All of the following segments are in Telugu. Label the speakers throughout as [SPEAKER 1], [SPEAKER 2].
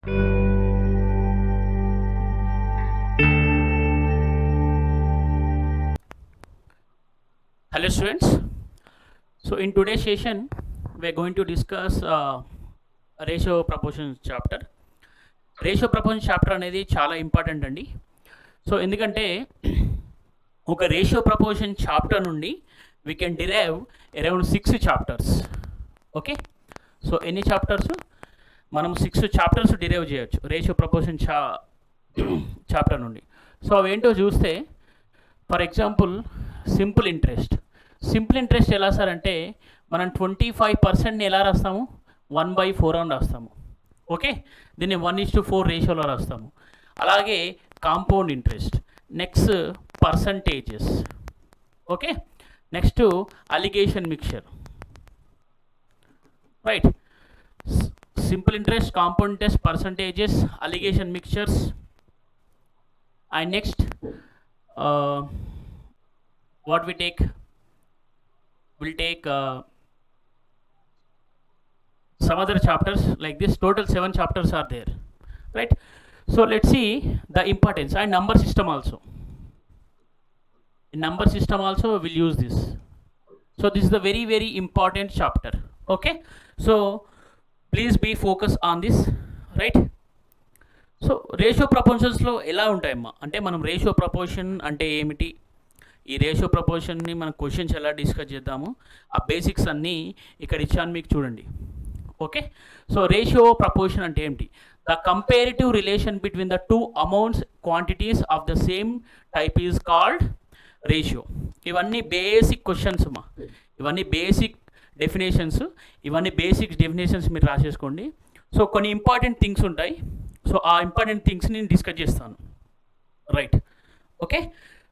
[SPEAKER 1] Hello students. So in today's session we are going to discuss ratio proportion chapter. Ratio proportion chapter అనేది చాలా ఇంపార్టెంట్ అండి. సో ఎందుకంటే ఒక రేషియో ప్రపోర్షన్ చాప్టర్ నుండి we can derive around 6 chapters. Okay, so ఎన్ని చాప్టర్స్? మనం 6 చాప్టర్స్ డిరైవ్ చేయొచ్చు రేషియో ప్రపోర్షన్ చాప్టర్ నుండి. సో అవేంటో చూస్తే, ఫర్ ఎగ్జాంపుల్ సింపుల్ ఇంట్రెస్ట్ ఎలా సార్ అంటే, మనం 25%ని ఎలా రాస్తాము? 1/4 అని రాస్తాము. ఓకే, దీన్ని 1:4 రేషియోలో రాస్తాము. అలాగే compound interest, next percentages, okay, next alligation mixture, right. Simple interest, compound interest, percentages, alligation mixtures, and next what we'll take some other chapters like this. Total 7 chapters are there, right? So let's see the importance. And number system also, in number system also we'll use this. So this is the very very important chapter. Okay, so please be focused on this, right? So ratio ప్రపోర్షన్స్లో ఎలా ఉంటాయమ్మా అంటే, మనం రేషియో ప్రపోర్షన్ అంటే ఏమిటి, ఈ రేషియో ప్రపోర్షన్ని మనం క్వశ్చన్స్ ఎలా డిస్కస్ చేద్దాము, ఆ బేసిక్స్ అన్నీ ఇక్కడ ఇచ్చాను మీకు చూడండి. ఓకే, సో రేషియో ప్రపోర్షన్ అంటే ఏమిటి? The comparative relation between the two amounts quantities of the same type is called ratio. ఇవన్నీ బేసిక్ క్వశ్చన్స్ అమ్మా, ఇవన్నీ బేసిక్ డెఫినేషన్స్, ఇవన్నీ బేసిక్ డెఫినేషన్స్ మీరు రాసేసుకోండి. సో కొన్ని ఇంపార్టెంట్ థింగ్స్ ఉంటాయి, సో ఆ ఇంపార్టెంట్ థింగ్స్ నేను డిస్కస్ చేస్తాను, right? Okay,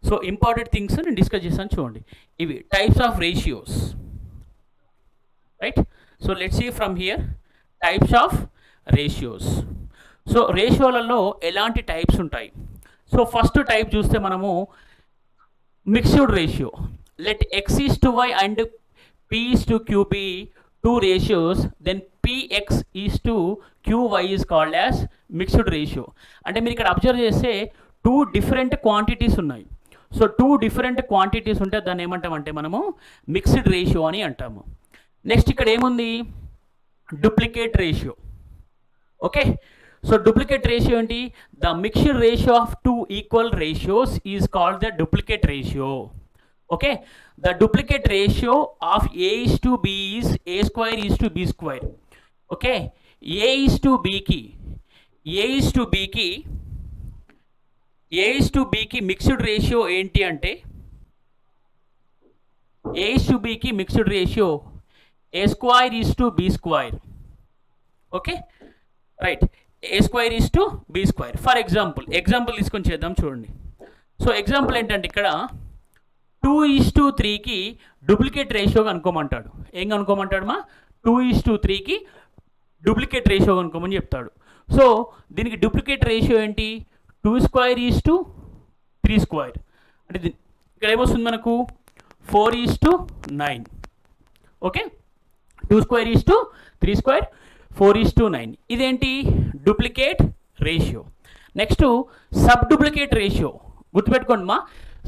[SPEAKER 1] so important things నేను డిస్కస్ చేస్తాను చూడండి. ఇవి types of ratios, right? So let's see from here types of ratios. So రేషియోలలో ఎలాంటి టైప్స్ ఉంటాయి? సో ఫస్ట్ టైప్ చూస్తే మనము mixed ratio. Let x is to y and p is to q be two ratios, then px is to qy is called as mixed ratio. అంటే మీరు ఇక్కడ అబ్జర్వ్ చేస్తే 2 డిఫరెంట్ క్వాంటిటీస్ ఉన్నాయి. సో 2 డిఫరెంట్ క్వాంటిటీస్ ఉంటే దాన్ని ఏమంటామంటే మనము మిక్స్డ్ రేషియో అని అంటాము. నెక్స్ట్ ఇక్కడ ఏముంది? Duplicate ratio. Okay, so duplicate ratio ఏంటి? The mixed ratio of 2 equal ratios is called the duplicate ratio. Okay, the duplicate ratio of a is to b is a square is to b square. Okay, a is to b ki mixed ratio enti ante, a is to b ki mixed ratio a square is to b square. Okay, right, a square is to b square. For example తీసుకొని చేద్దాం చూడండి. సో ఎగ్జాంపుల్ ఏంటంటే ఇక్కడ 2:3కి డూప్లికేట్ రేషియో కనుక్కోమంటాడు. ఏం కనుక్కోమంటాడు మా? 2:3కి డూప్లికేట్ రేషియో కనుక్కోమని చెప్తాడు. సో దీనికి డూప్లికేట్ రేషియో ఏంటి? 2² అంటే ఇక్కడ ఏమొస్తుంది మనకు? 4:9. ఓకే, 2²3², 4:9. ఇదేంటి? Duplicate ratio. Next sub duplicate ratio. గుర్తుపెట్టుకోండి మా,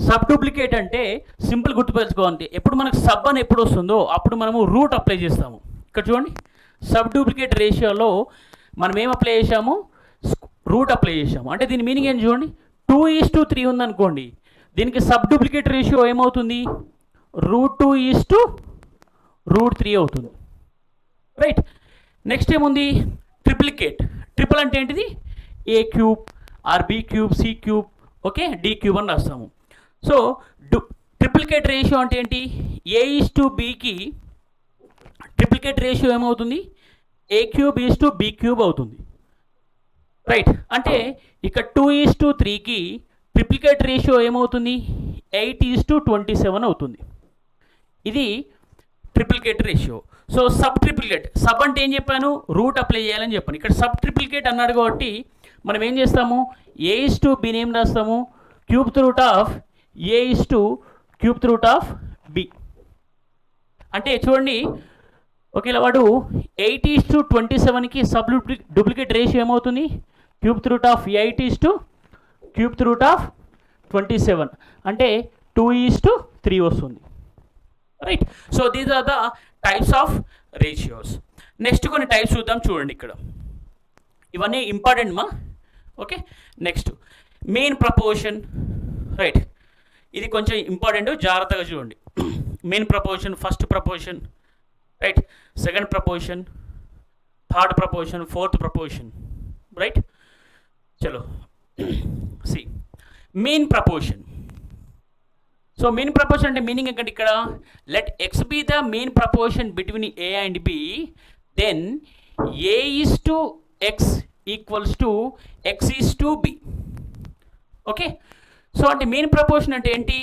[SPEAKER 1] సబ్ డూప్లికేట్ అంటే సింపుల్ గుర్తుపెట్టుకోవాలి. ఎప్పుడు మనకు సబ్ అని ఎప్పుడు వస్తుందో అప్పుడు మనము రూట్ అప్లై చేస్తాము. ఇక్కడ చూడండి, సబ్ డూప్లికేట్ రేషియోలో మనం ఏం అప్లై చేసాము? రూట్ అప్లై చేసాము. అంటే దీని మీనింగ్ ఏం చూడండి, 2:3 ఉందనుకోండి, దీనికి సబ్ డూప్లికేట్ రేషియో ఏమవుతుంది? √2:√3 అవుతుంది, రైట్? నెక్స్ట్ ఏముంది? ట్రిపుల్ అంటే ఏంటిది? a³ are b³ c³, okay, d³ అని రాస్తాము. సో ట్రిప్లికేట్ రేషియో అంటే ఏంటి? a:2bకి ట్రిప్లికేట్ రేషియో ఏమవుతుంది? a³ b³ అవుతుంది, రైట్? అంటే ఇక్కడ 2:3కి ట్రిప్లికేట్ రేషియో ఏమవుతుంది? 8:27 అవుతుంది. ఇది ట్రిప్లికేట్ రేషియో. సో సబ్ అంటే ఏం చెప్పాను? రూట్ అప్లై చేయాలని చెప్పాను. ఇక్కడ సబ్ ట్రిప్లికేట్ అన్నాడు కాబట్టి మనం ఏం చేస్తాము? a:b ఏం రాస్తాము? √a:3b. అంటే చూడండి, ఓకేలా వాడు 8:27కి సబ్ డూప్లికేట్ రేషియో ఏమవుతుంది, cube root of 8 cube root of 27 అంటే 2:3 వస్తుంది. Right. So these are the types of ratios. Next కొన్ని టైప్స్ చూద్దాం, చూడండి ఇక్కడ ఇవన్నీ ఇంపార్టెంట్ మా. Okay, next mean proportion. Right, ఇది కొంచెం ఇంపార్టెంట్, జాగ్రత్తగా చూడండి. Mean proportion, first proportion, right, second proportion, third proportion, fourth proportion. Right, చలో see mean proportion. So mean proportion అంటే మీనింగ్ ఏంటంటే ఇక్కడ let X B the mean proportion between A and B, then A is to X equals to X is to B. Okay, so అంటే మెయిన్ ప్రపోర్షన్ అంటే ఏంటి,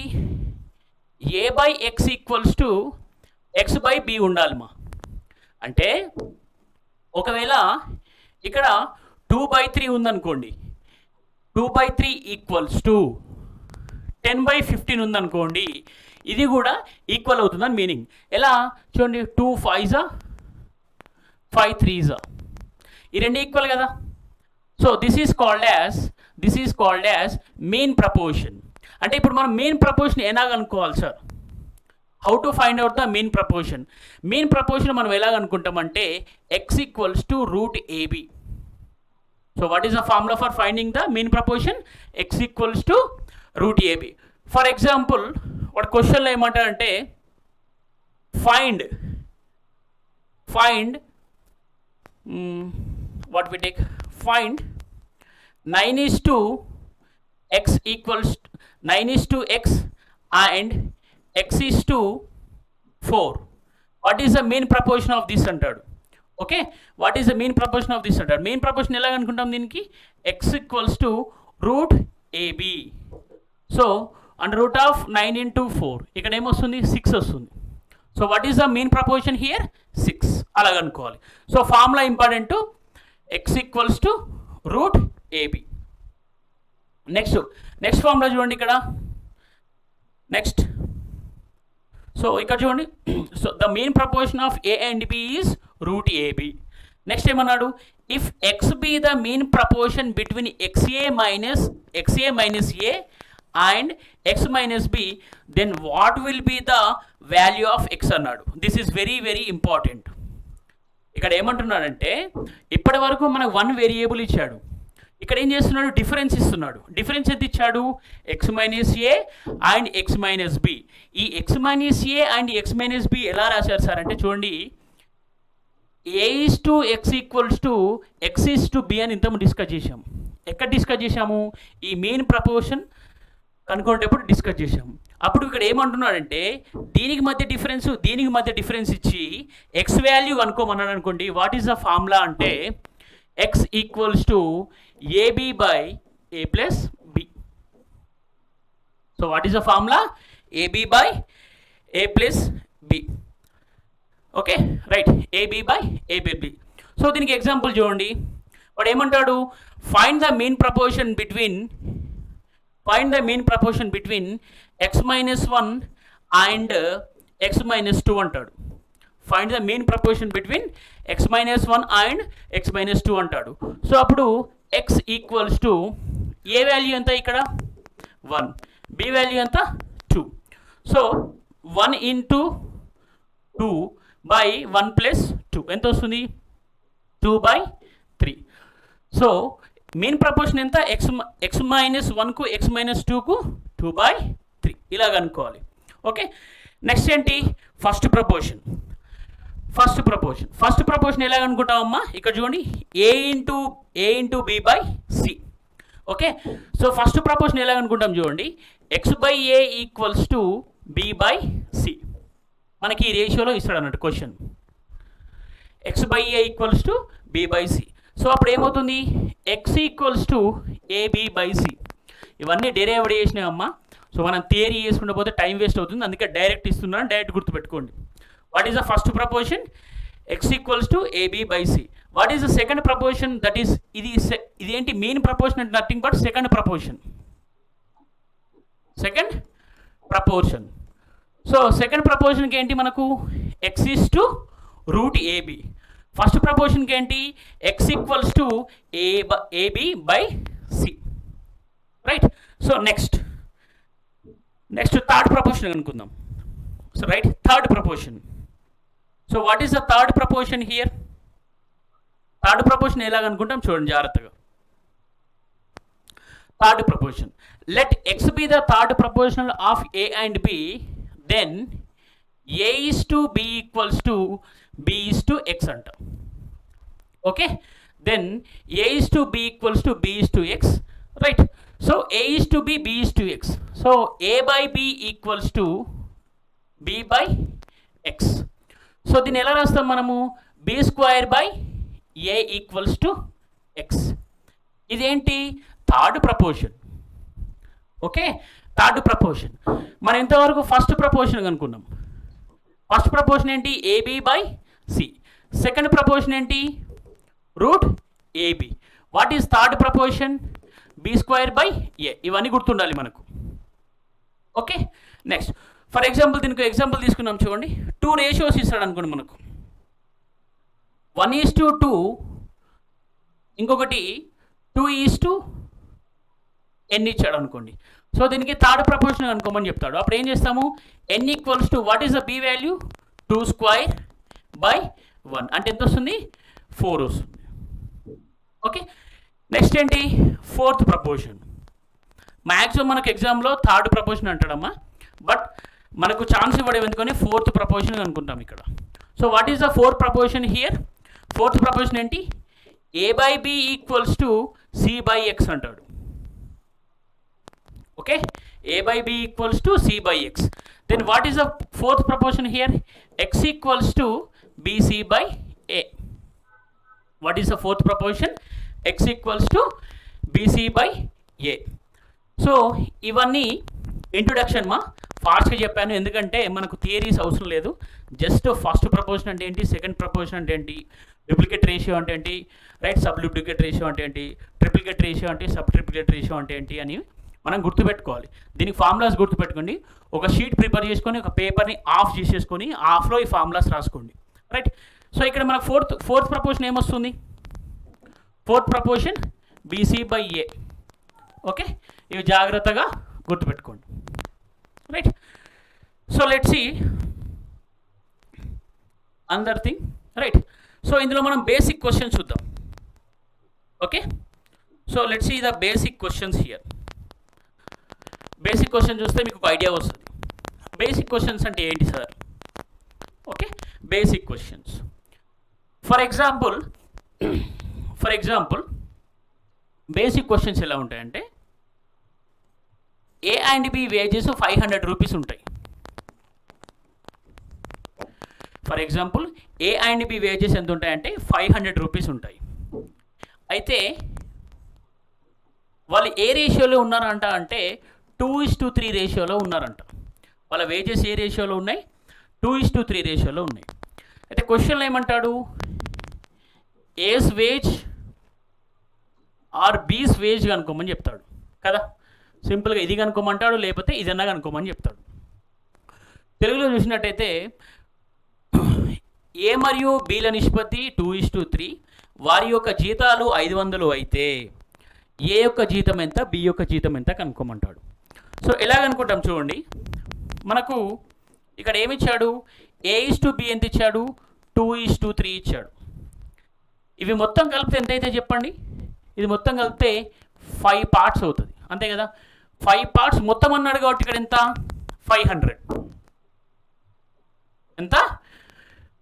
[SPEAKER 1] ఏ by X equals to X by B ఉండాలి మా. అంటే ఒకవేళ ఇక్కడ 2/3 ఉందనుకోండి, 2/3 ఈక్వల్స్ టు 10/15 ఉందనుకోండి, ఇది కూడా ఈక్వల్ అవుతుందని మీనింగ్. ఎలా చూడండి, 2 5s 5 3s, ఈ రెండు ఈక్వల్ కదా. So this is called as mean proportion. అంటే ఇప్పుడు మనం మెయిన్ ప్రపోర్షన్ ఎలా కనుక్కోవాలి sir, how to find out the mean proportion. Mean proportion మనం ఎలా కనుక్కుంటామంటే X equals to root AB. So what is the formula for finding the mean proportion, X equals to root AB. For example వాడు క్వశ్చన్లో ఏమంటారంటే find what we take, find 9:x equals 9:x and x is to 4. What is the mean proportion of this అంటాడు. Okay, what is the mean proportion of this అంటాడు. మెయిన్ ప్రపోర్షన్ ఎలా అనుకుంటాం దీనికి, x equals to root AB. So under root of 9 into 4 ఇక్కడ ఏమొస్తుంది, 6 వస్తుంది. So what is the mean proportion here, 6 అలాగ అనుకోవాలి. So formula important, x equals to root A B. Next formula చూడండి ఇక్కడ. నెక్స్ట్ సో ఇక్కడ చూడండి, so the mean proportion of A and B is route A B. Next ఏమన్నాడు, if X B the mean proportion between XA minus A and X minus B, then what will be the value of X అన్నాడు. This is very very important. ఇక్కడ ఏమంటున్నాడంటే ఇప్పటి వరకు మనకు 1 వేరియబుల్ ఇచ్చాడు, ఇక్కడ ఏం చేస్తున్నాడు, డిఫరెన్స్ ఇస్తున్నాడు. డిఫరెన్స్ ఎంత ఇచ్చాడు, X minus A and X minus B. ఈ X minus A and X minus B ఎలా రాశారు సార్ అంటే చూడండి, A is to X equals to X is to B అని ఇంతకు డిస్కస్ చేసాము. ఎక్కడ డిస్కస్ చేసాము, ఈ మెయిన్ ప్రపోర్షన్ కనుక్కునేటప్పుడు డిస్కస్ చేసాము. అప్పుడు ఇక్కడ ఏమంటున్నాడంటే దీనికి మధ్య డిఫరెన్స్ ఇచ్చి ఎక్స్ వాల్యూ కనుక్కోమన్నాడు అనుకోండి. వాట్ ఈస్ ద ఫార్ములా అంటే x equals to AB by A plus B. So what is the formula, A B by A plus B. Okay, right, A B by A by B. So దీనికి ఎగ్జాంపుల్ చూడండి, వాడు ఏమంటాడు, find the mean proportion between x minus 1 and x minus 2 అంటాడు. Find the mean proportion between x minus 1 and x minus 2 అంటాడు. సో అప్పుడు x equals to A value ఎంత ఇక్కడ 1, బి వాల్యూ ఎంత 2. సో 1 into 2 by 1 plus 2 ఎంత వస్తుంది, 2/3. సో మెయిన్ ప్రపోర్షన్ ఎంత, ఎక్స్ మైనస్ 1కు ఎక్స్ మైనస్ 2కు 2/3 ఇలాగ అనుకోవాలి. ఓకే, నెక్స్ట్ ఏంటి, ఫస్ట్ ప్రపోర్షన్ ఎలాగ అనుకుంటామమ్మా, ఇక్కడ చూడండి, A into B by C. Okay, so first proportion ఎలాగ అనుకుంటాం చూడండి, X by A equals to B by C. మనకి ఈ రేషియోలో ఇస్తాడు అన్నట్టు question, X by A equals to B by C. So అప్పుడు ఏమవుతుంది, X equals to AB by C. ఇవన్నీ డెరైవ్డ్ చేసినాయమ్మా. సో మనం థియరీ చేసుకుంటే పోతే టైం వేస్ట్ అవుతుంది, అందుకే డైరెక్ట్ ఇస్తున్నాను, డైరెక్ట్ గుర్తుపెట్టుకోండి. What is the first proportion, X equals to AB by C. What is the second proportion, that is ఇది ఏంటి, మెయిన్ ప్రపోర్షన్ అంటే nothing but second proportion. So second ప్రపోర్షన్కి ఏంటి మనకు, X is to root AB. First ప్రపోర్షన్కి ఏంటి, X equals to AB by C, right. So next third proportion అనుకుందాం. So right, third proportion. So what is the third proportion here? Third proportion ఎలాగనుకుంటాం చూడండి జాగ్రత్తగా. Third proportion, let X B the third proportional of A and B, then a is to b equals to b is to x అంట. Okay, then a is to b equals to b is to x, right. So a is to b, b is to x. So a by b equals to B by x. So దీన్ని ఎలా రాస్తాం మనము, b square by A equals to x. ఇదేంటి, third proportion. Okay, third proportion. మనం ఇంతవరకు ఫస్ట్ ప్రపోర్షన్ అనుకున్నాం. ఫస్ట్ ప్రపోర్షన్ ఏంటి, a b by c. Second proportion ఏంటి, root a b. What is third proportion, b square by a. ఇవన్నీ గుర్తుండాలి మనకు. ఓకే, నెక్స్ట్ ఫర్ ఎగ్జాంపుల్ దీనికి ఎగ్జాంపుల్ తీసుకున్నాం చూడండి. 2 రేషియోస్ ఇస్తాడు అనుకోండి మనకు, 1:2, ఇంకొకటి 2:n ఇచ్చాడు అనుకోండి. సో దీనికి థర్డ్ ప్రపోర్షన్ అనుకోమని చెప్తాడు. అప్పుడు ఏం చేస్తాము, n equals to what is the b value, 2 square by 1 అంటే ఎంత వస్తుంది, 4 వస్తుంది. ఓకే, నెక్స్ట్ ఏంటి, ఫోర్త్ ప్రపోర్షన్. మ్యాక్సిమం మనకు ఎగ్జామ్లో థర్డ్ ప్రపోర్షన్ అంటాడమ్మా, బట్ మనకు ఛాన్స్ ఇవ్వడం ఎందుకని ఫోర్త్ ప్రపోర్షన్ అనుకుంటాం ఇక్కడ. So what is the fourth proportion here? Fourth proportion ఏంటి, ఏ by b equals to c by x అంటాడు. Okay, a by b equals to c by x. Then what is the fourth proportion here, X equals to BC by A. What is the fourth proportion, X equals to BC by A. So ఇవన్నీ ఇంట్రొడక్షన్ మా, ఫాస్ట్గా చెప్పాను ఎందుకంటే మనకు థియరీస్ అవసరం లేదు. జస్ట్ ఫస్ట్ ప్రపోర్షన్ అంటే ఏంటి, సెకండ్ ప్రపోర్షన్ అంటే ఏంటి, డూప్లికేట్ రేషియో అంటే ఏంటి, రైట్, సబ్ డూప్లికేట్ రేషియో అంటే ఏంటి, ట్రిప్లికేట్ రేషియో అంటే సబ్ ట్రిప్లికేట్ రేషియో అంటే ఏంటి అని మనం గుర్తుపెట్టుకోవాలి. దీనికి ఫార్ములాస్ గుర్తుపెట్టుకోండి. ఒక షీట్ ప్రిపేర్ చేసుకొని ఒక పేపర్ని ఆఫ్ చేసేసుకొని ఆఫ్లో ఈ ఫార్ములాస్ రాసుకోండి, రైట్. సో ఇక్కడ మనకు ఫోర్త్ ప్రపోర్షన్ ఏమొస్తుంది, fourth proportion b c by a. Okay, ఇవి జాగ్రత్తగా గుర్తుపెట్టుకోండి, right. So let's see another thing, right. So ఇందులో మనం బేసిక్ క్వశ్చన్స్ చూద్దాం. Okay, so let's see the basic questions here. Basic question చూస్తే మీకు ఒక ఐడియా వస్తుంది. బేసిక్ క్వశ్చన్స్ అంటే ఏంటి sir? Okay, basic questions for example basic questions ఎలా ఉంటాయంటే, a and b wages 500 rupees ఉంటాయి. For example a and b wages ఎంత ఉంటాయంటే 500 రూపీస్ ఉంటాయి. అయితే వాళ్ళు ఏ రేషియోలో ఉన్నారంట అంటే 2:3 రేషియోలో ఉన్నారంట. వాళ్ళ వేజెస్ ఏ రేషియోలో ఉన్నాయి, 2:3 రేషియోలో ఉన్నాయి. అయితే క్వశ్చన్లో ఏమంటాడు, ఏస్ వేజ్ ఆర్ బీస్ వేజ్ కనుక్కోమని చెప్తాడు కదా. సింపుల్గా ఇది కనుక్కోమంటాడు, లేకపోతే ఇదన్నా కనుక్కోమని చెప్తాడు. తెలుగులో చూసినట్టయితే ఏ మరియు బీల నిష్పత్తి 2:3, వారి యొక్క జీతాలు 500 అయితే ఏ యొక్క జీతం ఎంత, బి యొక్క జీతం ఎంత కనుక్కోమంటాడు. సో ఎలా కనుక్కుంటాం చూడండి. మనకు ఇక్కడ ఏమిచ్చాడు, A:B ఎంత ఇచ్చాడు, 2:3 ఇచ్చాడు. ఇవి మొత్తం కలిపితే ఎంత అయితే చెప్పండి, ఇది మొత్తం కలిపితే 5 పార్ట్స్ అవుతుంది, అంతే కదా. 5 పార్ట్స్ మొత్తం అన్నాడు కాబట్టి ఇక్కడ ఎంత, 500. ఎంత,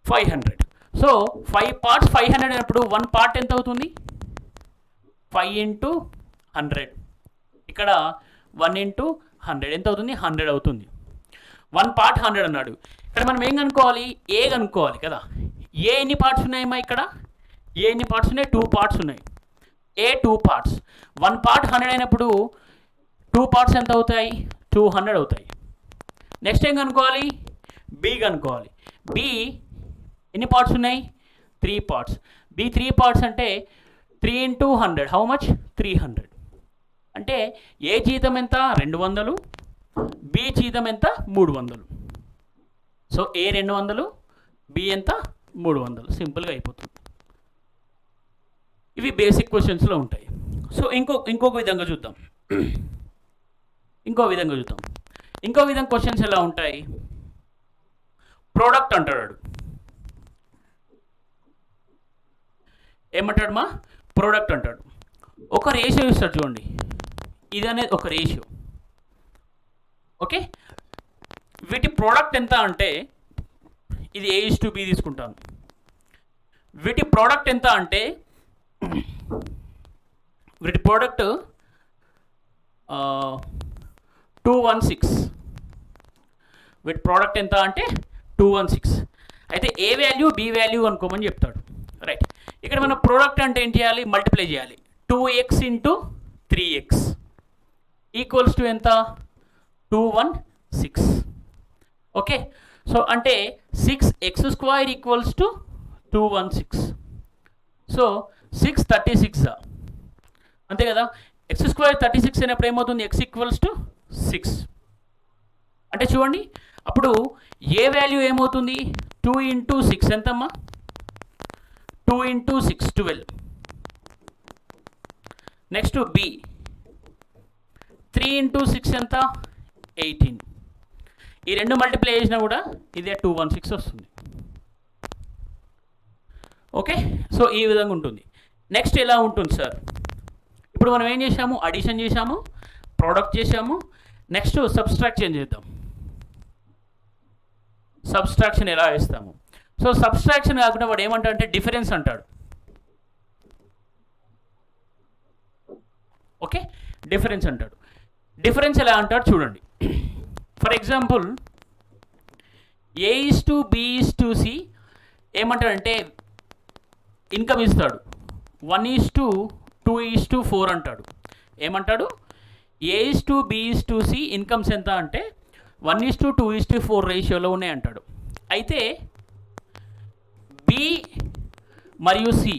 [SPEAKER 1] 500. సో 5 పార్ట్స్ 500 అయినప్పుడు 1 పార్ట్ ఎంత అవుతుంది, 5 × 100. ఇక్కడ 1 × 100 ఎంత అవుతుంది, 100 అవుతుంది. 1 పార్ట్ 100 అన్నాడు. ఇక్కడ మనం ఏం కనుక్కోవాలి, ఏ కనుక్కోవాలి కదా. ఏ ఎన్ని పార్ట్స్ ఉన్నాయమ్మా, ఇక్కడ ఏ ఎన్ని పార్ట్స్ ఉన్నాయి, 2 పార్ట్స్ ఉన్నాయి. ఏ 2 పార్ట్స్, 1 పార్ట్ 100 అయినప్పుడు 2 పార్ట్స్ ఎంత అవుతాయి, 200 అవుతాయి. నెక్స్ట్ ఏం కనుక్కోవాలి, బి కనుక్కోవాలి. బి ఎన్ని పార్ట్స్ ఉన్నాయి, 3 పార్ట్స్. బి 3 పార్ట్స్ అంటే 3 × 100 హౌ మచ్, 300. అంటే ఏ జీతం ఎంత, 200, బి జీతం ఎంత, 300. సో ఏ 200, బి ఎంత, 300 సింపుల్గా అయిపోతుంది. ఇవి బేసిక్ క్వశ్చన్స్లో ఉంటాయి. సో ఇంకొక విధంగా చూద్దాం. ఇంకో విధంగా క్వశ్చన్స్ ఎలా ఉంటాయి. ప్రోడక్ట్ అంటాడు. ఏమంటాడు మా? ప్రోడక్ట్ అంటాడు. ఒక రేషియో ఇస్తాడు చూడండి. ఇది అనేది ఒక రేషియో. ఓకే, వీటి ప్రోడక్ట్ ఎంత అంటే ఇది A:B తీసుకుంటాను. వీటి ప్రోడక్ట్ ఎంత అంటే వీటి ప్రోడక్ట్ 216. వీటి ప్రోడక్ట్ ఎంత అంటే 216. అయితే ఏ వాల్యూ బి వాల్యూ అనుకోమని చెప్తాడు. రైట్, ఇక్కడ మనం ప్రోడక్ట్ అంటే ఏం చేయాలి? మల్టిప్లై చేయాలి. 2x into 3x equals to ఎంత? 216. ఓకే, సో అంటే 6x² ఈక్వల్స్ టు 216. సో 636 అంతే కదా. x² 36 అయినప్పుడు ఏమవుతుంది? x equals to 6. అంటే చూడండి, అప్పుడు ఏ వాల్యూ ఏమవుతుంది? 2 ఇంటూ 6 ఎంతమ్మా? 2 ఇంటూ 6 12. నెక్స్ట్ బి 3 ఇంటూ 6 ఎంత? 18. ఈ రెండు మల్టిప్లై చేసినా కూడా ఇదే 216 వస్తుంది. ఓకే, సో ఈ విధంగా ఉంటుంది. నెక్స్ట్ ఎలా ఉంటుంది సార్? ఇప్పుడు మనం ఏం చేసాము? అడిషన్ చేసాము, ప్రోడక్ట్ చేసాము. నెక్స్ట్ సబ్స్ట్రాక్షన్ చేద్దాం. సబ్స్ట్రాక్షన్ ఎలా వేస్తాము? సో సబ్స్ట్రాక్షన్ కాకుండా వాడు ఏమంటాడు అంటే డిఫరెన్స్ అంటాడు. ఓకే, డిఫరెన్స్ అంటాడు. డిఫరెన్స్ ఎలా అంటాడు చూడండి. ఫర్ ఎగ్జాంపుల్ A:B:C ఏమంటాడంటే ఇన్కమ్ ఇస్తాడు. 1:2:4 అంటాడు. ఏమంటాడు? A:B:C ఇన్కమ్స్ ఎంత అంటే 1:2:4 రేషియోలో ఉన్నాయి అంటాడు. అయితే బి మరియు సి,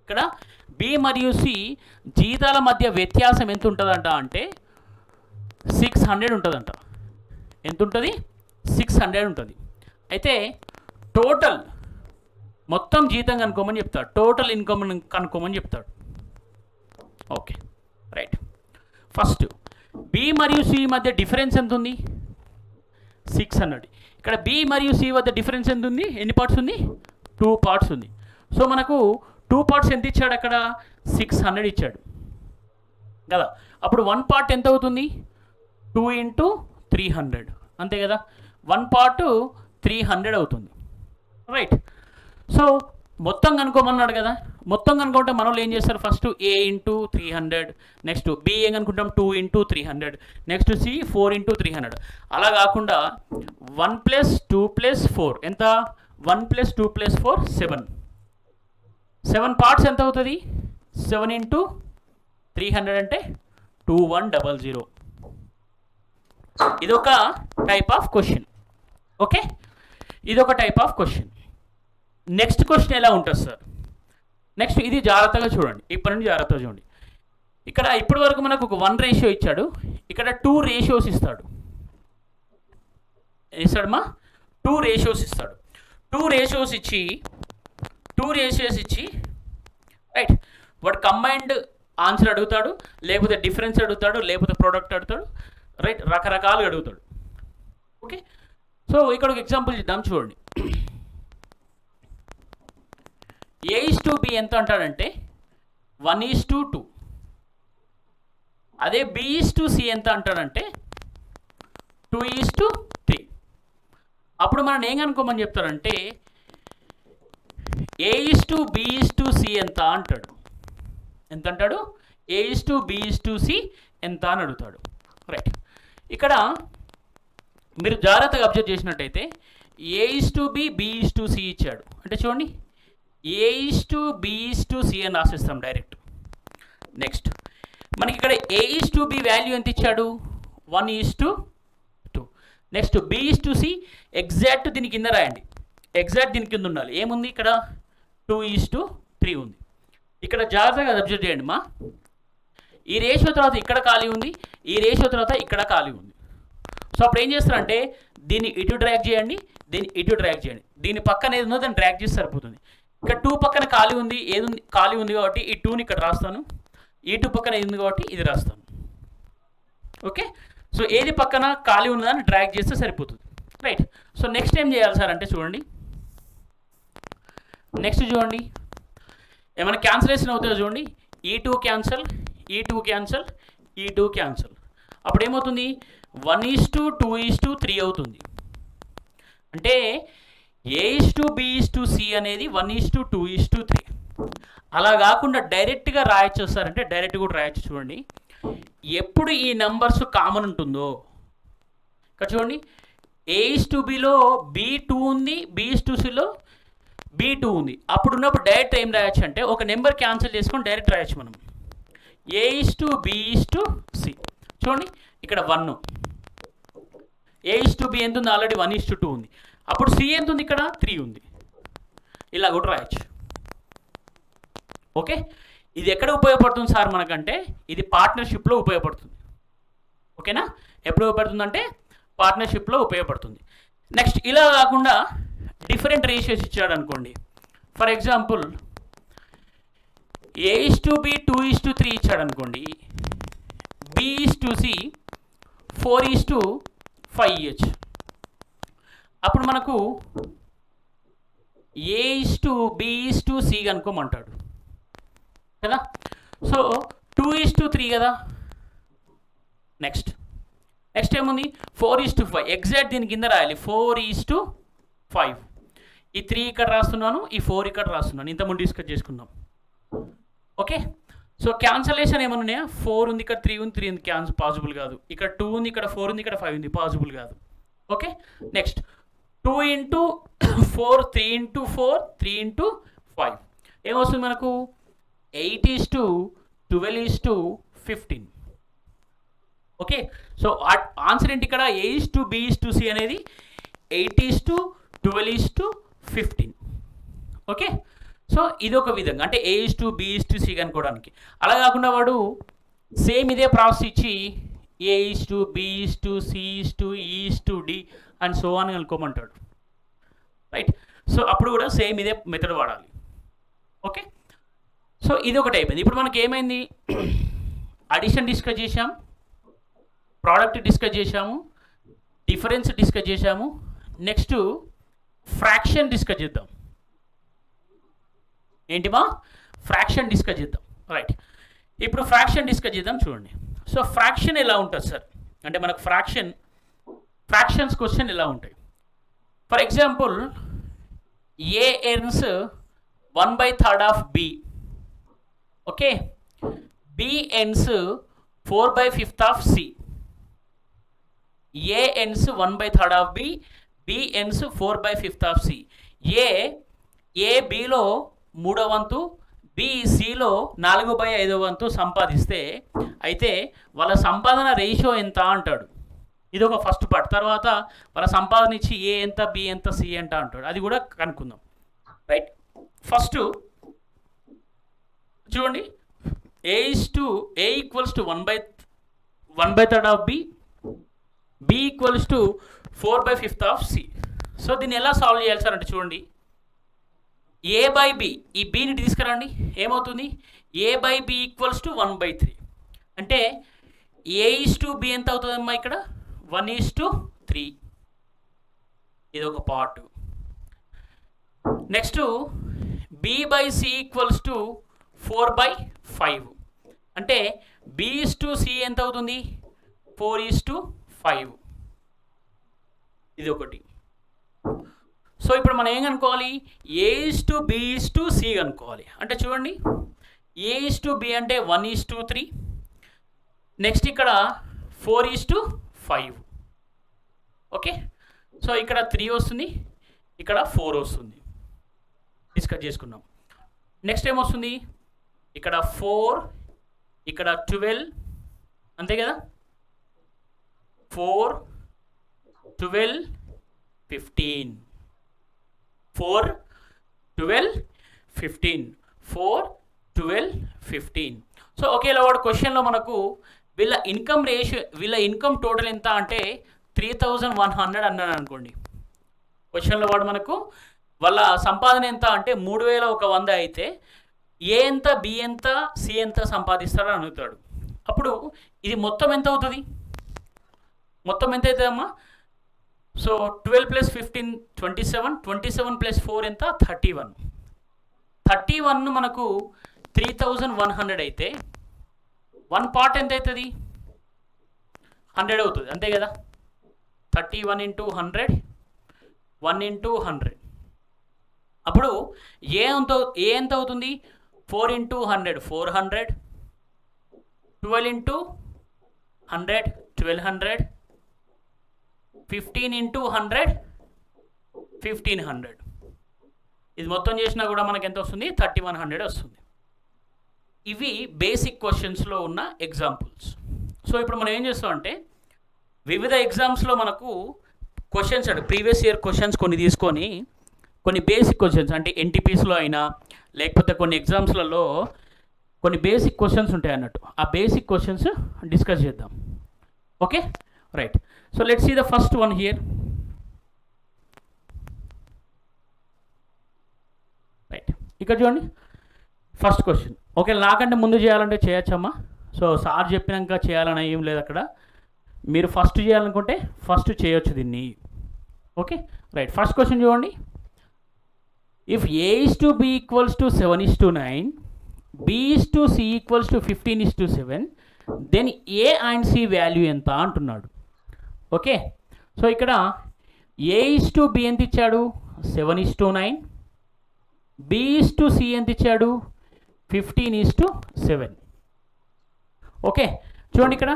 [SPEAKER 1] ఇక్కడ బి మరియు సి జీతాల మధ్య వ్యత్యాసం ఎంత ఉంటుందంట అంటే 600 ఉంటుందంట. ఎంత ఉంటుంది? 600 ఉంటుంది. అయితే టోటల్ మొత్తం జీతం కనుక్కోమని చెప్తాడు. టోటల్ ఇన్కమ్ కనుక్కోమని చెప్తాడు. Okay, right. ఫస్ట్ బి మరియు సి మధ్య డిఫరెన్స్ ఎంత ఉంది? 600. ఇక్కడ బి మరియు సి మధ్య డిఫరెన్స్ ఎంత ఉంది? ఎన్ని పార్ట్స్ ఉంది? 2 పార్ట్స్ ఉంది. సో మనకు 2 పార్ట్స్ ఎంత ఇచ్చాడు? అక్కడ 600 ఇచ్చాడు కదా. అప్పుడు 1 పార్ట్ ఎంత అవుతుంది? 2 ఇంటూ 300 అంతే కదా. 1 పార్ట్ 300 అవుతుంది. రైట్, సో మొత్తం కనుక్కోమన్నాడు కదా. మొత్తం కనుక్కుంటే మనలో ఏం చేస్తారు? First A into 300, next B ఏం కనుక్కుంటాం? 2 ఇంటూ 300, నెక్స్ట్ C 4 ఇంటూ 300. అలా కాకుండా 1 + 2 + 4 ఎంత? 1 + 2 + 4 7. 7 పార్ట్స్ ఎంత అవుతుంది? 7 ఇంటూ 300 అంటే 2100. ఇదొక టైప్ ఆఫ్ క్వశ్చన్. ఓకే, ఇదొక type of question. Next question ఎలా ఉంటుంది సార్? నెక్స్ట్ ఇది జాగ్రత్తగా చూడండి. ఇప్పటి నుండి జాగ్రత్తగా చూడండి. ఇక్కడ ఇప్పటి వరకు మనకు ఒక 1 రేషియో ఇచ్చాడు. ఇక్కడ 2 రేషియోస్ ఇస్తాడు. ఇస్తాడమ్మా? 2 రేషియోస్ ఇస్తాడు. 2 రేషియోస్ ఇచ్చి రైట్, వాడు కంబైన్డ్ ఆన్సర్ అడుగుతాడు, లేకపోతే డిఫరెన్స్ అడుగుతాడు, లేకపోతే ప్రోడక్ట్ అడుగుతాడు. రైట్, రకరకాలుగా అడుగుతాడు. ఓకే, సో ఇక్కడ ఒక ఎగ్జాంపుల్ ఇద్దాం చూడండి. A:B ఎంత అంటాడంటే 1:2. అదే B:C ఎంత అంటాడంటే 2:3. అప్పుడు మనం ఏం కనుక్కోమని చెప్తారంటే A:B:C ఎంత అంటాడు. ఎంత అంటాడు? A:B:C ఎంత అని అడుగుతాడు. రైట్, ఇక్కడ మీరు జాగ్రత్తగా అబ్జర్వ్ చేసినట్టయితే A:B B:C ఇచ్చాడు. అంటే చూడండి, A:B:C అని రాసిస్తాం డైరెక్ట్. నెక్స్ట్ మనకి ఇక్కడ A:B వాల్యూ ఎంత ఇచ్చాడు? 1:2. నెక్స్ట్ B:C ఎగ్జాక్ట్ దీని కింద రాయండి. ఎగ్జాక్ట్ దీని కింద ఉండాలి. ఏముంది ఇక్కడ? 2:3 ఉంది. ఇక్కడ జాగ్రత్తగా అబ్జర్వ్ చేయండి మా. ఈ రేషియో తర్వాత ఇక్కడ ఖాళీ ఉంది, ఈ రేషియో తర్వాత ఇక్కడ ఖాళీ ఉంది. సో అప్పుడు ఏం చేస్తారంటే దీన్ని ఇటు డ్రాగ్ చేయండి, దీన్ని ఇటు డ్రాగ్ చేయండి. దీని పక్కన ఏది ఉందో దాన్ని డ్రాగ్ చేసి సరిపోతుంది. ఇక్కడ 2 పక్కన ఖాళీ ఉంది, ఏది ఉంది ఖాళీ ఉంది కాబట్టి ఈ 2ని ఇక్కడ రాస్తాను, ఈ 2 పక్కన ఏది ఉంది కాబట్టి ఇది రాస్తాను. ఓకే, సో ఏది పక్కన ఖాళీ ఉన్నదాన్ని డ్రాగ్ చేస్తే సరిపోతుంది. రైట్. సో నెక్స్ట్ ఏం చేయాలి సార్ అంటే చూడండి, నెక్స్ట్ చూడండి ఏమైనా క్యాన్సిలేషన్ అవుతుందో చూడండి. ఈ 2 క్యాన్సల్, ఈ 2 క్యాన్సల్, ఈ 2 క్యాన్సల్. అప్పుడు ఏమవుతుంది, 1:2:3 అవుతుంది. అంటే A:B:C అనేది 1:2:3. అలా కాకుండా డైరెక్ట్గా రాయొచ్చు సార్ అంటే డైరెక్ట్ కూడా రాయొచ్చు. చూడండి ఎప్పుడు ఈ నెంబర్స్ కామన్ ఉంటుందో, ఇక్కడ చూడండి A:Bలో B2 ఉంది, B:2Cలో B2 ఉంది. అప్పుడు ఉన్నప్పుడు డైరెక్ట్ ఏం రాయొచ్చు అంటే ఒక నెంబర్ క్యాన్సిల్ చేసుకొని డైరెక్ట్ రాయొచ్చు మనం. A:B:C. చూడండి ఇక్కడ 1, A:B ఎంత ఉంది, ఆల్రెడీ 1:2 ఉంది. అప్పుడు C ఎంత ఉంది, ఇక్కడ 3 ఉంది. ఇలా కూడా రాయొచ్చు. ఓకే, ఇది ఎక్కడ ఉపయోగపడుతుంది సార్ మనకంటే ఇది పార్ట్నర్షిప్లో ఉపయోగపడుతుంది. ఓకేనా, ఎప్పుడు ఉపయోగపడుతుందంటే పార్ట్నర్షిప్లో ఉపయోగపడుతుంది. నెక్స్ట్ ఇలా కాకుండా డిఫరెంట్ రేషియోస్ ఇచ్చాడు అనుకోండి. ఫర్ ఎగ్జాంపుల్ A:B 2:3 ఇచ్చాడు అనుకోండి, B:C 4:5 ఇవ్వచ్చు. అప్పుడు మనకు A:B:C కనుక్కోమంటాడు కదా. సో 2:3 కదా. నెక్స్ట్ ఏముంది, 4:5. ఎగ్జాక్ట్ దీని కింద రాయాలి 4:5. ఈ 3 ఇక్కడ రాస్తున్నాను, ఈ 4 ఇక్కడ రాస్తున్నాను, ఇంతకుముందు డిస్కస్ చేసుకున్నాం. ఓకే, సో క్యాన్సలేషన్ ఏమైనా ఉన్నాయా, 4 ఉంది, ఇక్కడ 3 ఉంది, 3 ఉంది, క్యాన్సల్ పాసిబుల్ కాదు. ఇక్కడ 2 ఉంది, ఇక్కడ 4 ఉంది, ఇక్కడ 5 ఉంది, పాసిబుల్ కాదు. ఓకే, నెక్స్ట్ 2 × 4, 3 × 4, 3 × 5 ఏమొస్తుంది మనకు, 8:12:15. ఓకే, సో ఆన్సర్ ఏంటి ఇక్కడ, A:B:C అనేది 8:12:15. ఓకే, సో ఇది ఒక విధంగా అంటే A:B:C కనుక్కోవడానికి. అలా కాకుండా వాడు సేమ్ ఇదే ప్రాసెస్ ఇచ్చి A:B:C:E:D అండ్ సో అని కనుక్కోమంటాడు. రైట్, సో అప్పుడు కూడా సేమ్ ఇదే మెథడ్ వాడాలి. ఓకే, సో ఇది ఒకటి అయిపోయింది. ఇప్పుడు మనకి ఏమైంది, అడిషన్ డిస్కస్ చేసాం, ప్రోడక్ట్ డిస్కస్ చేసాము, డిఫరెన్స్ డిస్కస్ చేసాము. నెక్స్ట్ ఫ్రాక్షన్ డిస్కస్ చేద్దాం. ఏంటి మా ఫ్రాక్షన్ డిస్కస్ చేద్దాం. రైట్, ఇప్పుడు ఫ్రాక్షన్ డిస్కస్ చేద్దాం. చూడండి, సో ఫ్రాక్షన్ ఎలా ఉంటుంది సార్ అంటే మనకు ఫ్రాక్షన్స్ క్వశ్చన్ ఎలా ఉంటాయి. For example A earns 1/3 of B. Okay, B earns 4/5 of C. A earns 1/3 of B, B earns 4/5 of C. A Bలో 3వ వంతు, B Cలో 4/5వ వంతు సంపాదిస్తే అయితే వాళ్ళ సంపాదన రేషియో ఎంత అంటాడు. ఇది ఒక ఫస్ట్ పార్ట్. తర్వాత వాళ్ళ సంపాదన ఇచ్చి A ఎంత, B ఎంత, C ఎంత అంటాడు. అది కూడా కనుక్కుందాం. రైట్, ఫస్ట్ చూడండి A equals to 1/3 of B, B equals to 4/5 of C. So దీన్ని ఎలా సాల్వ్ చేయాలి సార్ అంటే చూడండి, A/B ఈ Bని తీసుకురండి, ఏమవుతుంది, A/B ఈక్వల్స్ టు 1/3. అంటే A:B ఎంత అవుతుందమ్మా ఇక్కడ, 1:3. ఇది ఒక part. Next B/C equals to 4/5. అంటే B:C ఎంత అవుతుంది, 4:5. ఇది ఒకటి. సో ఇప్పుడు మనం ఏం కనుక్కోవాలి, A:B:C కనుక్కోవాలి. అంటే చూడండి A:B అంటే 1:3. నెక్స్ట్ ఇక్కడ 4:5. ఓకే, సో ఇక్కడ 3 వస్తుంది, ఇక్కడ 4 వస్తుంది, డిస్కస్ చేసుకున్నాం. నెక్స్ట్ ఏమొస్తుంది, ఇక్కడ 4, ఇక్కడ 12, అంతే కదా, 4, 12, 15. 4, 12, 15. 4, 12, 15. సో ఒకేలా వాడు క్వశ్చన్లో మనకు వీళ్ళ ఇన్కమ్ టోటల్ ఎంత అంటే 3100 అన్నాడు అనుకోండి. క్వశ్చన్లో వాడు మనకు వాళ్ళ సంపాదన ఎంత అంటే 3100 అయితే ఏ ఎంత, బి ఎంత, సి ఎంత సంపాదిస్తాడని అడుగుతాడు. అప్పుడు ఇది మొత్తం ఎంత అవుతుంది? మొత్తం ఎంత అవుతుంది అమ్మా? సో 12 + 15 27, 27 + 4 ఎంత? 31. 31 మనకు 3100 అయితే 1 పార్ట్ ఎంత అవుతుంది? 100 అవుతుంది, అంతే కదా? 31 × 100, 1 × 100. అప్పుడు ఏ ఎంత అవుతుంది? 4 × 100 400, 12 × 100 1200, 15 × 100 1500. ఇది మొత్తం చేసినా కూడా మనకి ఎంత వస్తుంది? 3100 వస్తుంది. ఇవి బేసిక్ క్వశ్చన్స్లో ఉన్న ఎగ్జాంపుల్స్. సో ఇప్పుడు మనం ఏం చేస్తామంటే వివిధ ఎగ్జామ్స్లో మనకు క్వశ్చన్స్ ప్రీవియస్ ఇయర్ క్వశ్చన్స్ కొన్ని తీసుకొని కొన్ని బేసిక్ క్వశ్చన్స్ అంటే ఎన్టీపీస్లో అయినా లేకపోతే కొన్ని ఎగ్జామ్స్లలో కొన్ని బేసిక్ క్వశ్చన్స్ ఉంటాయి అన్నట్టు. ఆ బేసిక్ క్వశ్చన్స్ డిస్కస్ చేద్దాం. Okay, right. So let's see the first one here. Right, ఇక్కడ చూడండి ఫస్ట్ క్వశ్చన్. ఓకే, నాకంటే ముందు చేయాలంటే చేయొచ్చమ్మా. సో సార్ చెప్పినాక చేయాలని ఏం లేదు అక్కడ. మీరు ఫస్ట్ చేయాలనుకుంటే ఫస్ట్ చేయొచ్చు దీన్ని. Okay, right. ఫస్ట్ క్వశ్చన్ చూడండి. If A is to B equals to 7 is to 9, B is to C equals to 15 is to 7, then A and C value ఎంత అంటున్నాడు. ఓకే, సో ఇక్కడ A is to B ఎంత ఇచ్చాడు? 7 is to 9. B is to C ఎంత ఇచ్చాడు? 15 is to 7. ఓకే, చూడండి ఇక్కడ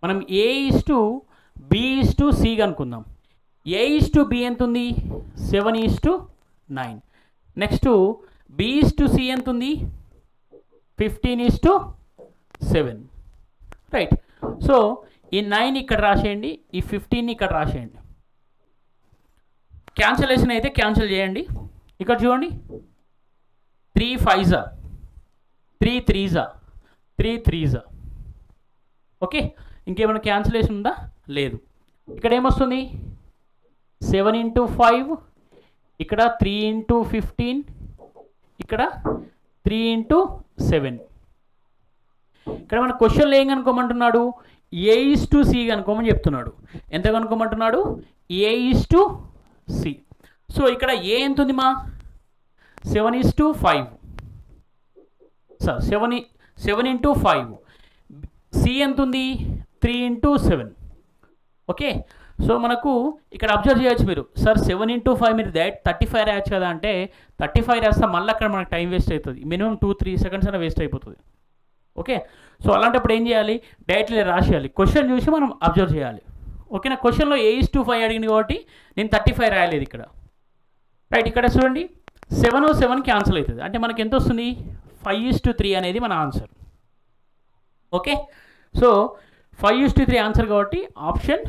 [SPEAKER 1] మనం A is to B is to C అనుకుందాం. A is to B ఎంత ఉంది? 7 is to 9. Next B is to C ఎంత ఉంది? 15 is to 7. రైట్. సో ఈ 9 ఇక్కడ రాసేయండి, ఈ 15 ఇక్కడ రాసేయండి. క్యాన్సలేషన్ అయితే క్యాన్సిల్ చేయండి. ఇక్కడ చూడండి 3 5s 3 3s 3 3s. ఓకే, ఇంకేమైనా క్యాన్సిలేషన్ ఉందా? లేదు. ఇక్కడ ఏమొస్తుంది? 7 × 5, ఇక్కడ 3 × 15, ఇక్కడ 3 × 7. ఇక్కడ మన క్వశ్చన్లో ఏం కనుక్కోమంటున్నాడు? A is to C కనుక్కోమని చెప్తున్నాడు. ఎంత కనుక్కోమంటున్నాడు? A is to C. So ఇక్కడ A ఎంత ఉంది మా? 7 is to 5. సార్ 7 × 5. C ఎంత ఉంది? 3 × 7. ఓకే, సో మనకు ఇక్కడ అబ్జర్వ్ చేయొచ్చు మీరు. సార్ 7 × 5 మీరు 35 రాయొచ్చు కదా అంటే 35 రాస్తే మళ్ళీ అక్కడ మనకు టైం వేస్ట్ అవుతుంది. మినిమం 2-3 సెకండ్స్ అయినా వేస్ట్ అయిపోతుంది. ఓకే, సో అలాంటప్పుడు ఏం చేయాలి? డైరెక్ట్లీ రాసేయాలి. క్వశ్చన్ చూసి మనం అబ్జర్వ్ చేయాలి. ఓకేనా? క్వశ్చన్లో A is to 5 అడిగింది కాబట్టి నేను 35 రాయలేదు ఇక్కడ. రైట్, ఇక్కడ చూడండి 7 క్యాన్సిల్ అవుతుంది. అంటే మనకి ఎంత వస్తుంది? 5 is to 3 అనేది మన answer. Okay, so 5 is to 3 answer కాబట్టి option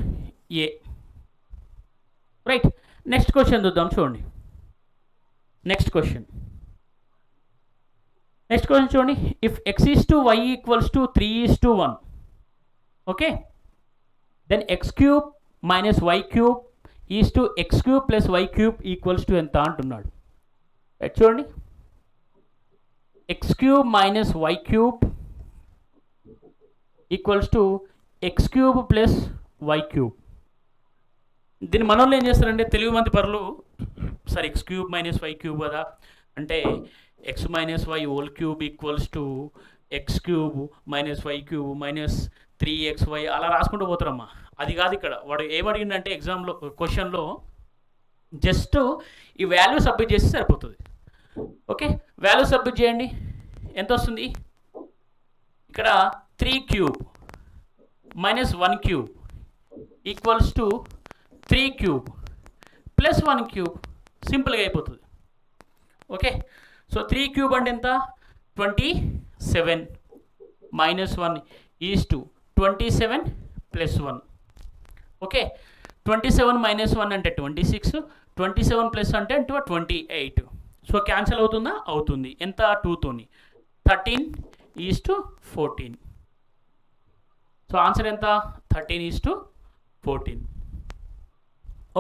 [SPEAKER 1] A. Right, next question చూద్దాం. చూడండి నెక్స్ట్ క్వశ్చన్ చూడండి. If x is to y equals to 3 is to 1, okay, then x³ - y³ is to x³ + y³ equals to ఎంత అంటున్నాడు. రైట్, చూడండి x³ - y³ equals to x³ + y³. దీన్ని మనోళ్ళు ఏం చేస్తారంటే తెలుగు మంది పరులు, సార్ x³ - y³ కదా అంటే x - y³ equals to x³ - y³ - 3xy అలా రాసుకుంటూ పోతారమ్మా. అది కాదు ఇక్కడ. వాడు ఏమడిగిందంటే ఎగ్జామ్లో క్వశ్చన్లో జస్ట్ ఈ వాల్యూ సబ్మిట్ చేస్తే సరిపోతుంది. ఓకే, వాల్యూ సబ్మిట్ చేయండి. ఎంత వస్తుంది? ఇక్కడ 3³ - 1³ ఈక్వల్స్ టు 3³ + 1³ సింపుల్గా అయిపోతుంది. ఓకే, సో 3³ అంటే ఎంత? 27 - 1 ఈజ్ టు 27 + 1. ఓకే, 27 - 1 అంటే 26, 27 + అంటే 28. సో క్యాన్సిల్ అవుతుందా? అవుతుంది. ఎంత? 2తోని 13 ఈజ్ టు 14. సో ఆన్సర్ ఎంత? 13 is to 14.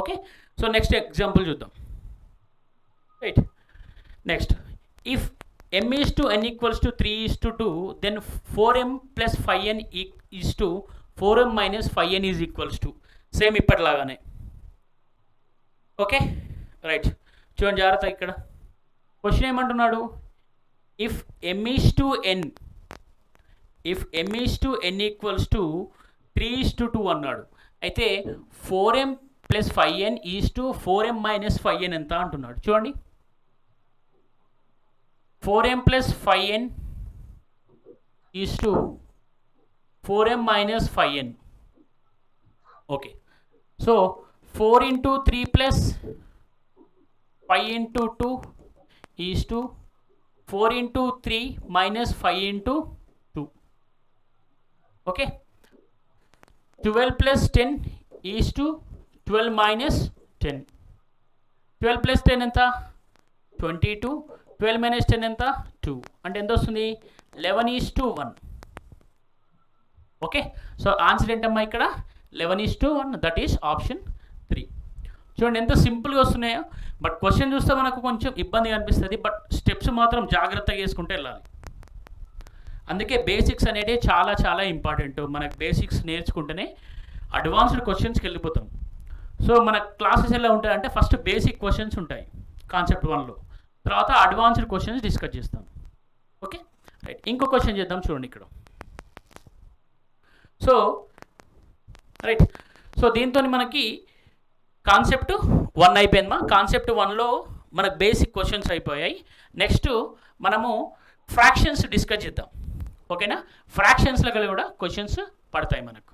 [SPEAKER 1] Okay, so next example చూద్దాం. Right, next if m is to n equals to 3 is to 2, then 4m plus 5n is to 4m minus 5n is equals to, same ఇప్పటిలాగానే. ఓకే రైట్, చూడండి జాగ్రత్త, ఇక్కడ క్వశ్చన్ ఏమంటున్నాడు, if m is to n equals to 3 is to 2 అన్నాడు. అయితే 4m plus 5n is to 4m minus 5n ఎంత అంటున్నాడు. చూడండి, 4m plus 5n is to 4m minus 5n. Okay, so 4 into 3 plus 5 into 2 is to 4 into 3 minus 5 into 2. Okay, 12 plus 10 is to 12 minus 10. 12 plus 10 ఎంత, 22. 12 minus 10 ఎంత, 2. అంటే ఎంత వస్తుంది, 11 is to 1. Okay, so answer ఏంటమ్మా ఇక్కడ 11 is to 1, that is option 3. చూడండి ఎంత సింపుల్గా వస్తున్నాయో, బట్ క్వశ్చన్ చూస్తే మనకు కొంచెం ఇబ్బందిగా అనిపిస్తుంది, బట్ స్టెప్స్ మాత్రం జాగ్రత్తగా వేసుకుంటే వెళ్ళాలి. అందుకే బేసిక్స్ అనేది చాలా చాలా ఇంపార్టెంట్. మనకు బేసిక్స్ నేర్చుకుంటేనే అడ్వాన్స్డ్ క్వశ్చన్స్కి వెళ్ళిపోతాం. సో మన క్లాసెస్ ఎలా ఉంటాయంటే ఫస్ట్ బేసిక్ క్వశ్చన్స్ ఉంటాయి కాన్సెప్ట్ 1లో, తర్వాత అడ్వాన్స్డ్ క్వశ్చన్స్ డిస్కస్ చేస్తాం. ఓకే రైట్, ఇంకో క్వశ్చన్ చేద్దాం. చూడండి ఇక్కడ, సో రైట్, సో దీంతో మనకి కాన్సెప్ట్ 1 అయిపోయిందమ్మా. కాన్సెప్ట్ 1లో మనకు బేసిక్ క్వశ్చన్స్ అయిపోయాయి. నెక్స్ట్ మనము ఫ్రాక్షన్స్ డిస్కస్ చేద్దాం. ఓకేనా, ఫ్రాక్షన్స్లో కూడా క్వశ్చన్స్ పడతాయి మనకు.